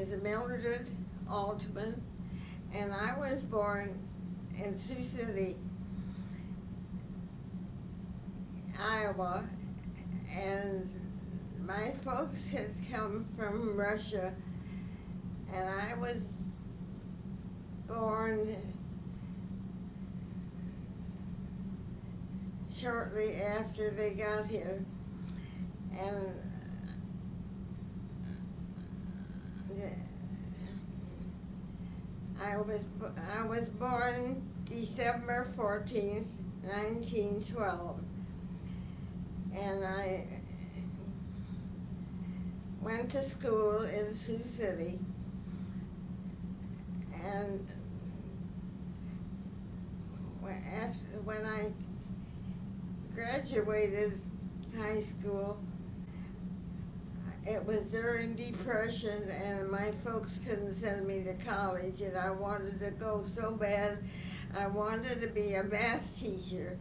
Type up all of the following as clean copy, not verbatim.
is Mildred Altman, and I was born in Sioux City, Iowa, and my folks had come from Russia, and I was born shortly after they got here, and I was born December 14th, 1912, and I went to school in Sioux City, and when I graduated high school, it was during Depression, and my folks couldn't send me to college, and I wanted to go so bad. I wanted to be a math teacher.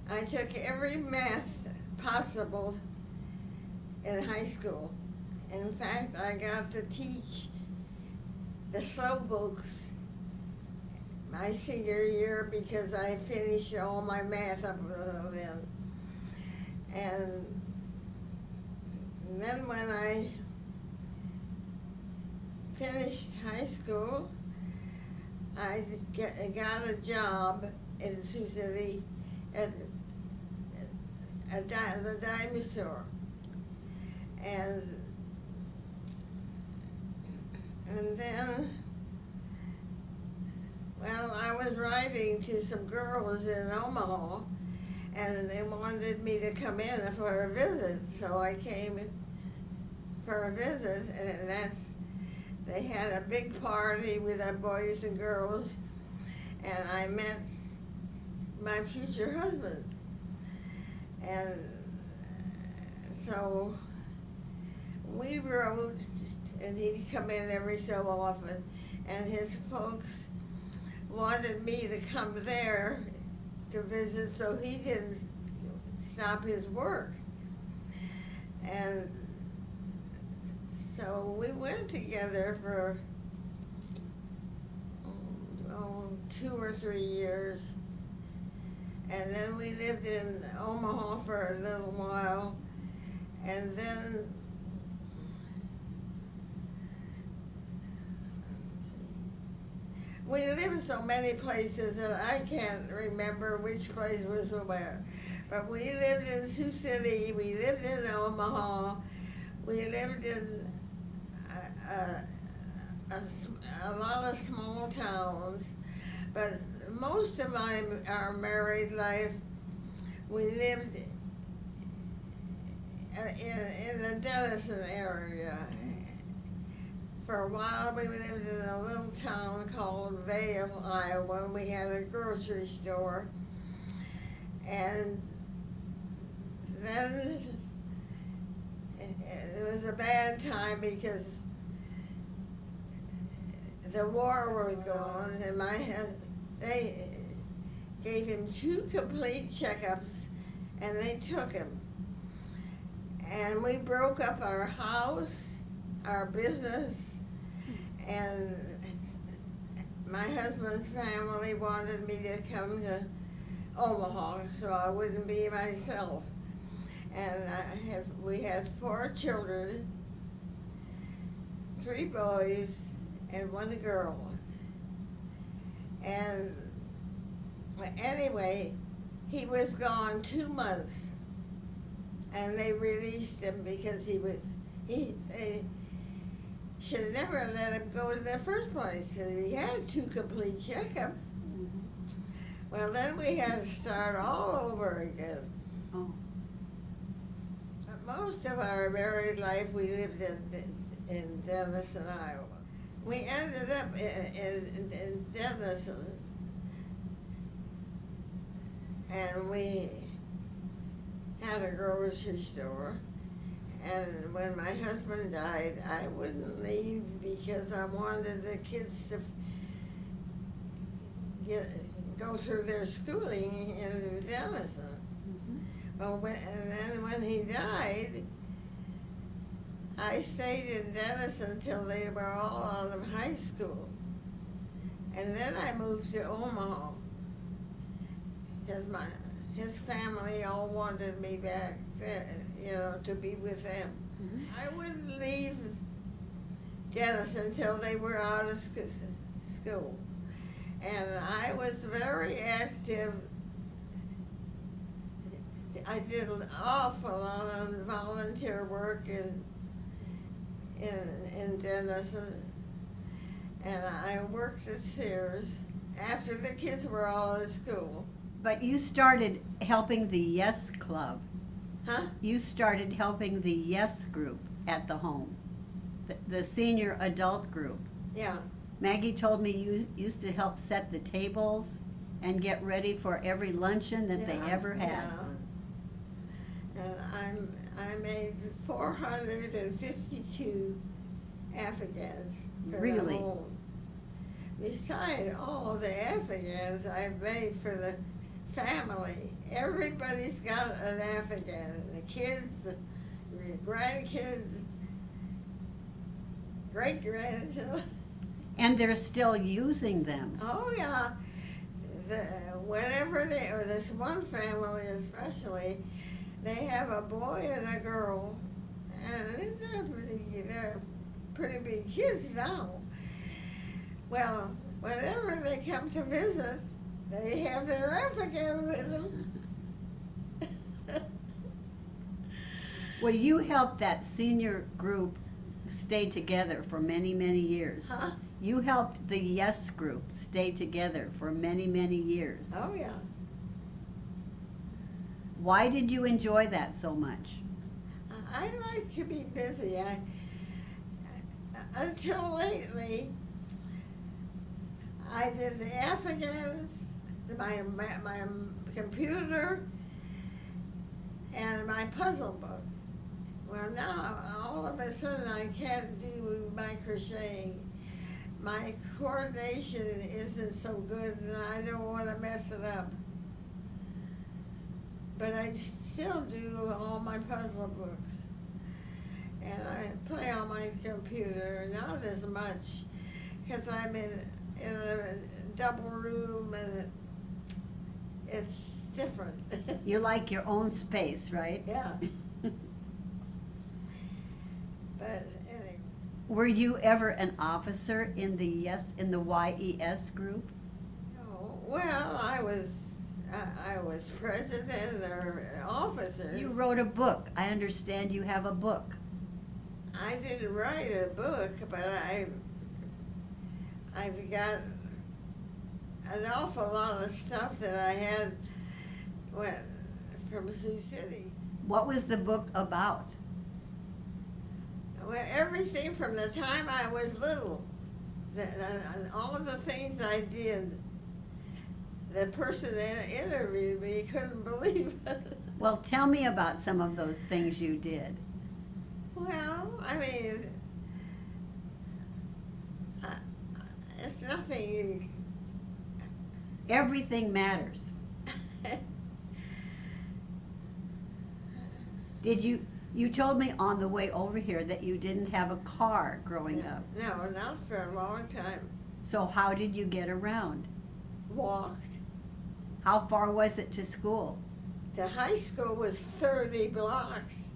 I took every math possible in high school. In fact, I got to teach the slow books my senior year because I finished all my math up until then. And then when I finished high school, I got a job in Sioux City at the dime store. And then, well, I was writing to some girls in Omaha, and they wanted me to come in for a visit, so I came for a visit, and they had a big party with the boys and girls, and I met my future husband. And so we wrote, and he'd come in every so often, and his folks wanted me to come there to visit so he didn't stop his work. And so we went together for 2 or 3 years, and then we lived in Omaha for a little while, and then we lived so many places that I can't remember which place was where. But we lived in Sioux City, we lived in Omaha, we lived in a lot of small towns. But most of our married life, we lived in the Denison area. For a while, we lived in a little town called Vale, Iowa. We had a grocery store. And then it was a bad time because the war was going, and they gave him 2 complete checkups, and they took him. And we broke up our house, our business, and my husband's family wanted me to come to Omaha so I wouldn't be myself. And we had 4 children, 3 boys and 1 girl. And anyway, he was gone 2 months, and they released him because they should have never let him go in the first place. He had 2 complete checkups. Well, then we had to start all over again. Oh. But most of our married life, we lived in Denison, Iowa. We ended up in Denison, and we had a grocery store. And when my husband died, I wouldn't leave because I wanted the kids to go through their schooling in Denison. Well, and then when he died, I stayed in Denison until they were all out of high school. And then I moved to Omaha because his family all wanted me back there, to be with them. I wouldn't leave Denison until they were out of school. And I was very active. I did an awful lot of volunteer work in Denison. And I worked at Sears after the kids were all out of school. But you started helping the Yes Club. Huh? You started helping the Yes group at the home, the senior adult group. Yeah. Maggie told me you used to help set the tables and get ready for every luncheon that they ever had. Yeah. And I made 452 Afghans for the home. Beside all the Afghans I've made for the family, everybody's got an Afghan. The kids, the grandkids, great-grandchildren. And they're still using them. Oh, yeah. Whenever or this one family especially, they have a boy and a girl, and they're pretty big kids now. Well, whenever they come to visit, they have their Afghan with them. Well, you helped that senior group stay together for many, many years. Huh? You helped the Yes group stay together for many, many years. Oh, yeah. Why did you enjoy that so much? I like to be busy. Until lately, I did the Afghans, my computer, and my puzzle book. Well, now, all of a sudden, I can't do my crocheting. My coordination isn't so good, and I don't want to mess it up. But I still do all my puzzle books. And I play on my computer, not as much, because I'm in a double room, and it's different. You like your own space, right? Yeah. But anyway. Were you ever an officer in the YES group? No. Well, I was president or officer. You wrote a book. I understand you have a book. I didn't write a book, but I've got an awful lot of stuff that I had from Sioux City. What was the book about? Well, everything from the time I was little, all of the things I did. The person that interviewed me couldn't believe it. Well, tell me about some of those things you did. Well, I mean, it's nothing. Everything matters. You told me on the way over here that you didn't have a car growing up. No, not for a long time. So how did you get around? Walked. How far was it to school? The high school was 30 blocks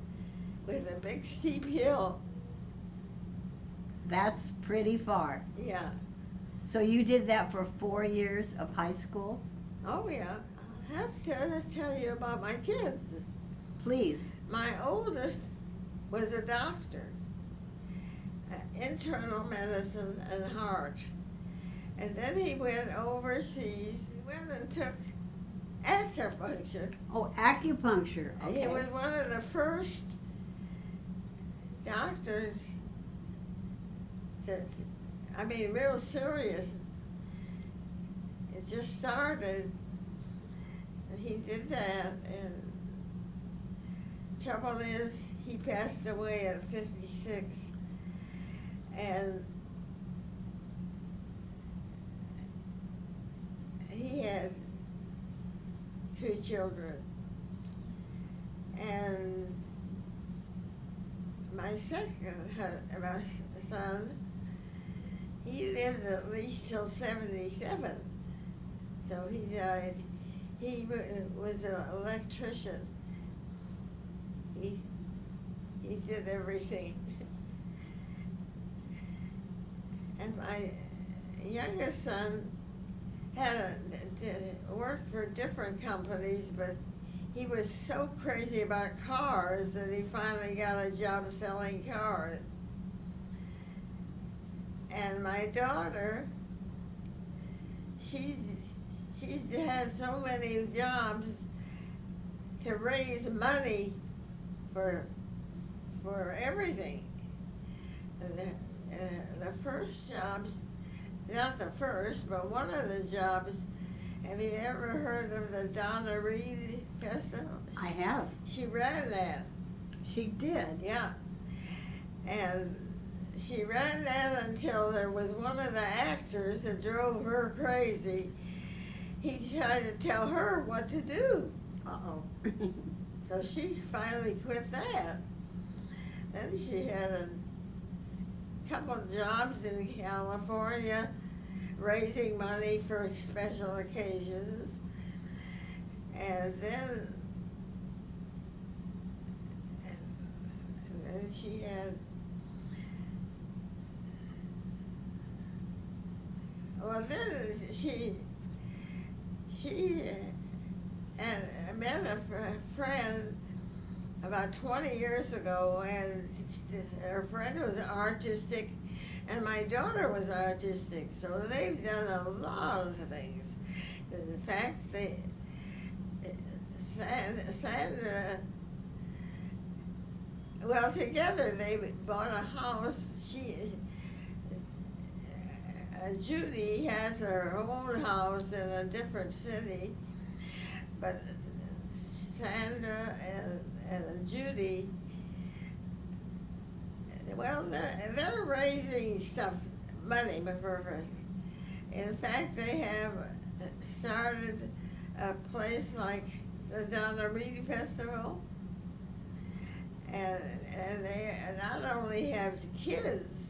with a big steep hill. That's pretty far. Yeah. So you did that for 4 years of high school? Oh, yeah. I have to tell you about my kids. Please. My oldest was a doctor, internal medicine and heart. And then he went overseas. He went and took acupuncture. Oh, acupuncture. Okay. He was one of the first doctors real serious. It just started, and he did that, and trouble is, he passed away at 56, and he had 2 children, and my my second my son, he lived at least till 77. So he died. He was an electrician. He did everything. And my youngest son worked for different companies, but he was so crazy about cars that he finally got a job selling cars. And my daughter, she's had so many jobs to raise money for everything. The first jobs, not the first, but one of the jobs, have you ever heard of the Donna Reed Festival? I have. She ran that. She did. Yeah. And she ran that until there was one of the actors that drove her crazy. He tried to tell her what to do. Uh-oh. So she finally quit that. Then she had a couple of jobs in California raising money for special occasions. And then she had, well, then she and met a friend about 20 years ago, and her friend was artistic, and my daughter was artistic, so they've done a lot of things. In fact, Sandra, well, together they bought a house. Judy has her own house in a different city, but Sandra and Judy, well, they're raising money for. In fact, they have started a place like the Donna Reed Festival, and they not only have kids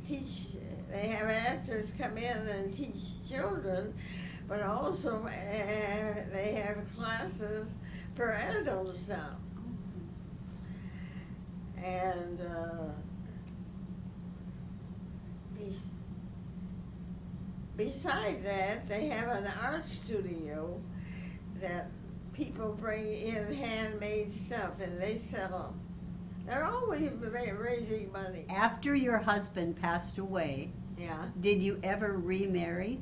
teach. They have actors come in and teach children, but also they have classes for adults now. And beside that, they have an art studio that people bring in handmade stuff and they sell. They're always raising money. After your husband passed away, yeah, did you ever remarry?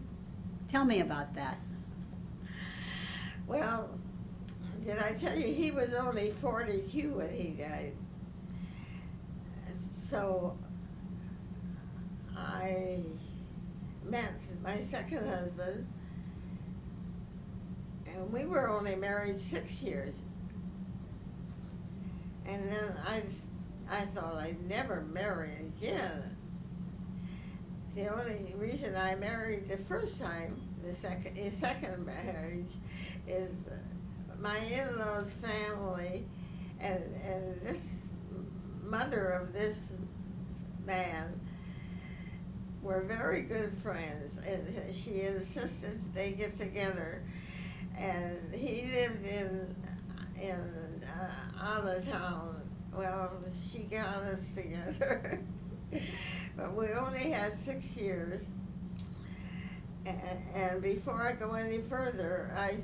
Tell me about that. Well, did I tell you he was only 42 when he died? So I met my second husband, and we were only married 6 years. And then I thought I'd never marry again. The only reason I married the first time, the second marriage, is my in-laws' family and this mother of this man were very good friends, and she insisted they get together. And he lived out of town. Well, she got us together. But we only had 6 years. And before I go any further, I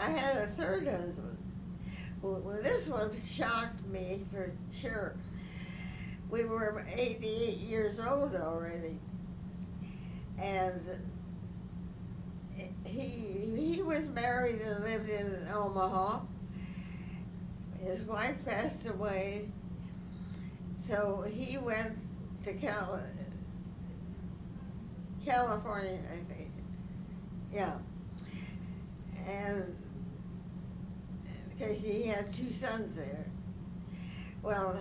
had a third husband. Well, this one shocked me for sure. We were 88 years old already. And he was married and lived in Omaha. His wife passed away, so he went to California, I think. Yeah. And because he had 2 sons there. Well,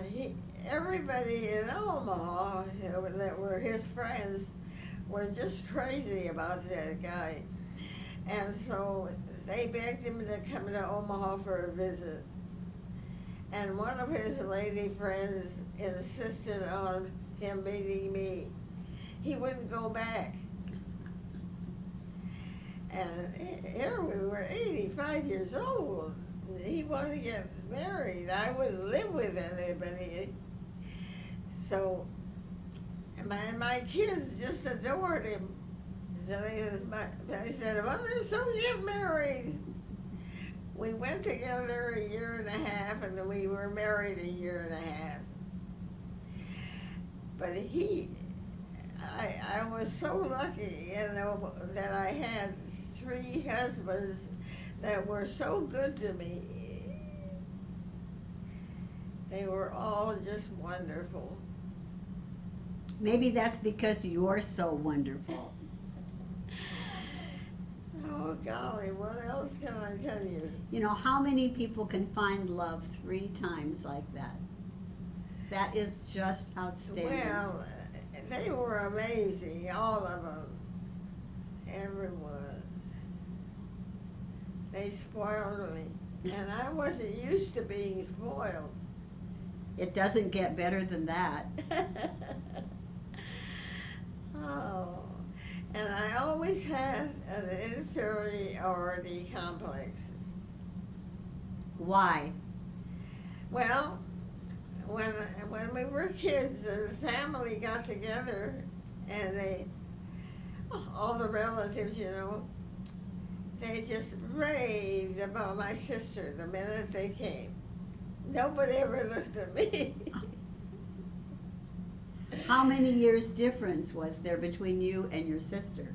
everybody in Omaha that were his friends were just crazy about that guy. And so they begged him to come to Omaha for a visit. and one of his lady friends insisted on him meeting me. He wouldn't go back. And here we were 85 years old. He wanted to get married. I wouldn't live with anybody. So my kids just adored him. So they said, "Mother, so get married." We went together a year and a half, and we were married a year and a half. But I was so lucky, that I had 3 husbands that were so good to me. They were all just wonderful. Maybe that's because you're so wonderful. Oh, golly, what else can I tell you? You know, how many people can find love 3 times like that? That is just outstanding. Well, they were amazing, all of them. Everyone. They spoiled me. And I wasn't used to being spoiled. It doesn't get better than that. Oh. And I always had an inferiority complex. Why? Well, when we were kids and the family got together and all the relatives, they just raved about my sister the minute they came. Nobody ever looked at me. How many years difference was there between you and your sister?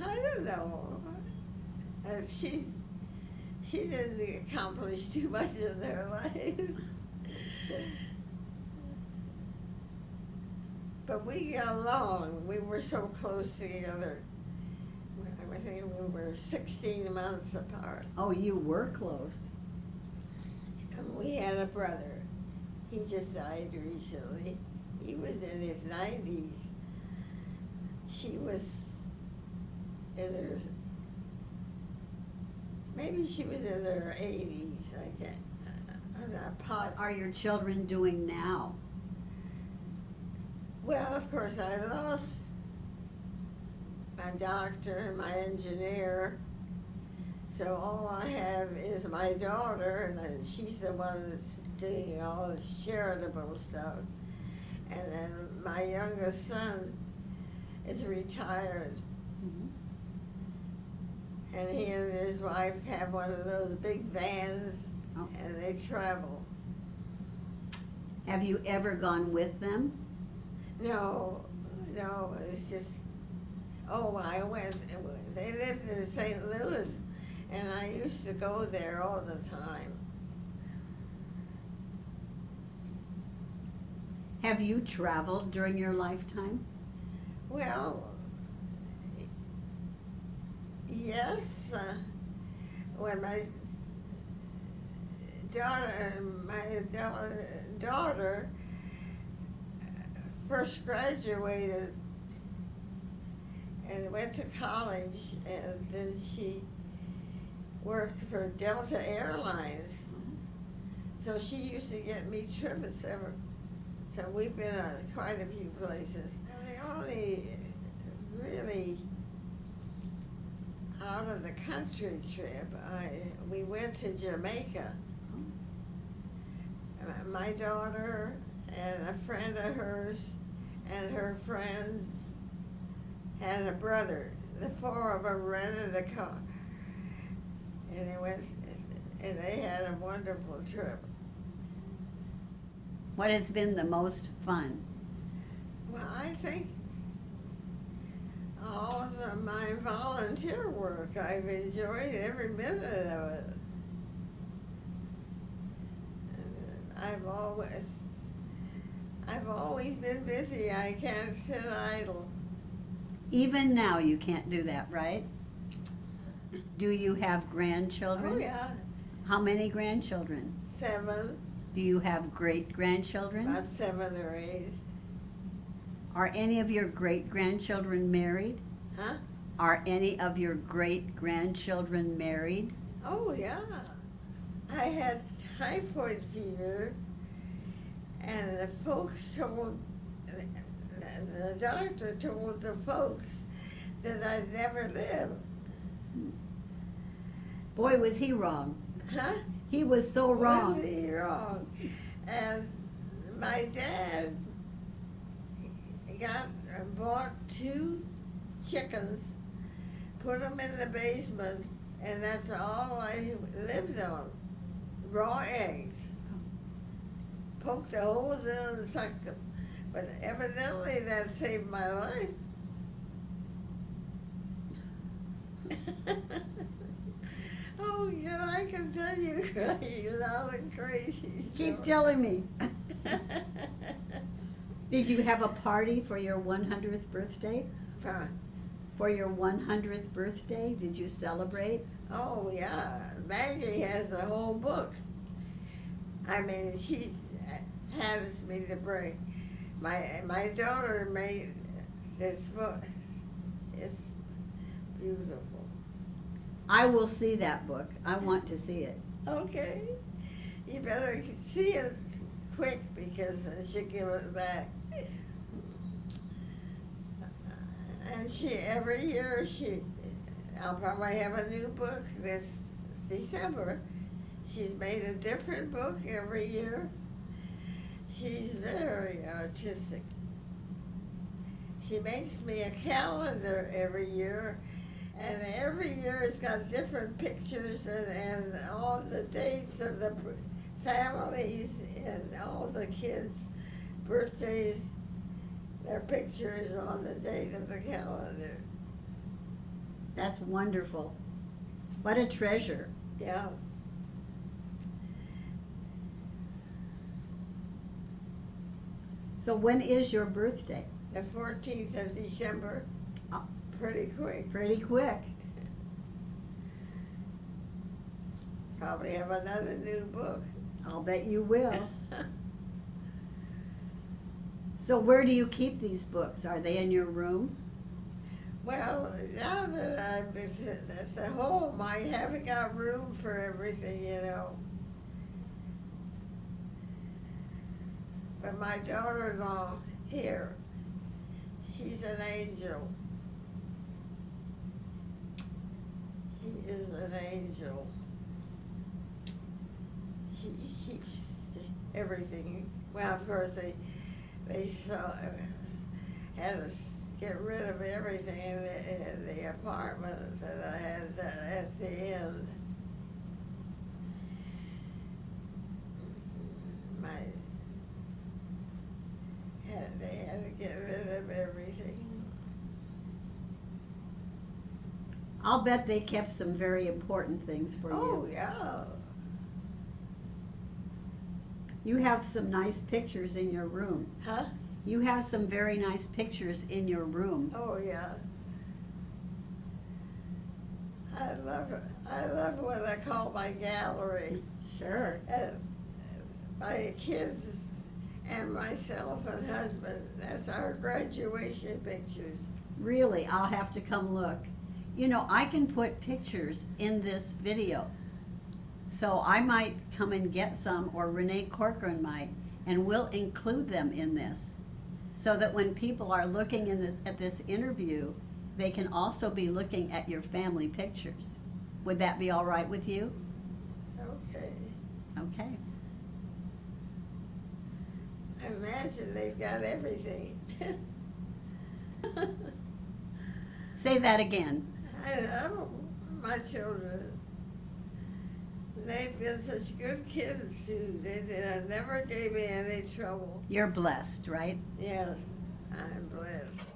I don't know. She didn't accomplish too much in her life. But we got along. We were so close together. I think we were 16 months apart. Oh, you were close. And we had a brother. He just died recently. He was in his 90s. She was in her, maybe she was in her 80s. I'm not positive. What are your children doing now? Well, of course, I lost my doctor, my engineer. So all I have is my daughter, and she's the one that's doing all the charitable stuff. And then my youngest son is retired. Mm-hmm. And he and his wife have one of those big vans, and they travel. Have you ever gone with them? No, it's just, I went, they lived in St. Louis, and I used to go there all the time. Have you traveled during your lifetime? Well, yes, when my daughter first graduated and went to college, and then she worked for Delta Airlines. So she used to get me trips so we've been on quite a few places. The only really out of the country trip, we went to Jamaica. My daughter and a friend of hers and her friends had a brother. The 4 of them rented a car, and they went, and they had a wonderful trip. What has been the most fun? Well, I think all of my volunteer work, I've enjoyed every minute of it. I've always been busy. I can't sit idle. Even now you can't do that, right? Do you have grandchildren? Oh, yeah. How many grandchildren? 7, Do you have great-grandchildren? about 7 or 8. Are any of your great-grandchildren married? Huh? Are any of your great-grandchildren married? Oh, yeah. I had typhoid fever, and the folks told, the doctor told the folks that I'd never live. Boy, was he wrong. Huh? He was so wrong. Was he wrong? And my dad bought 2 chickens, put them in the basement, and that's all I lived on. Raw eggs. Poked the holes in and sucked them. But evidently that saved my life. Oh, yeah, I can tell you a lot of crazy stuff. Keep telling me. Did you have a party for your 100th birthday? For your 100th birthday, did you celebrate? Oh, yeah. Maggie has the whole book. I mean, she has me to bring. My daughter made this book. It's beautiful. I will see that book. I want to see it. Okay. You better see it quick because she'll give it back. And every year I'll probably have a new book this December. She's made a different book every year. She's very artistic. She makes me a calendar every year, and every year it's got different pictures and all the dates of the families and all the kids' birthdays. Their pictures on the date of the calendar. That's wonderful. What a treasure. Yeah. So when is your birthday? The 14th of December. Oh. Pretty quick. Pretty quick. Probably have another new book. I'll bet you will. So where do you keep these books? Are they in your room? Well, now that I'm at the home, I haven't got room for everything, you know. But my daughter-in-law here, she's an angel. She is an angel. She keeps everything. Well, of course, they had us get rid of everything in the apartment that I had at the end. They had to get rid of everything. I'll bet they kept some very important things for Oh, you. yeah. You have some nice pictures in your room. Huh? You have some very nice pictures in your room. Oh, yeah. I love what I call my gallery. Sure. My kids and myself and husband, that's our graduation pictures. Really, I'll have to come look. You know, I can put pictures in this video. So I might come and get some, or Renee Corcoran might, and we'll include them in this. So that when people are looking at this interview, they can also be looking at your family pictures. Would that be all right with you? Okay. Okay. I imagine they've got everything. Say that again. I love my children. They've been such good kids too. They never gave me any trouble. You're blessed, right? Yes, I'm blessed.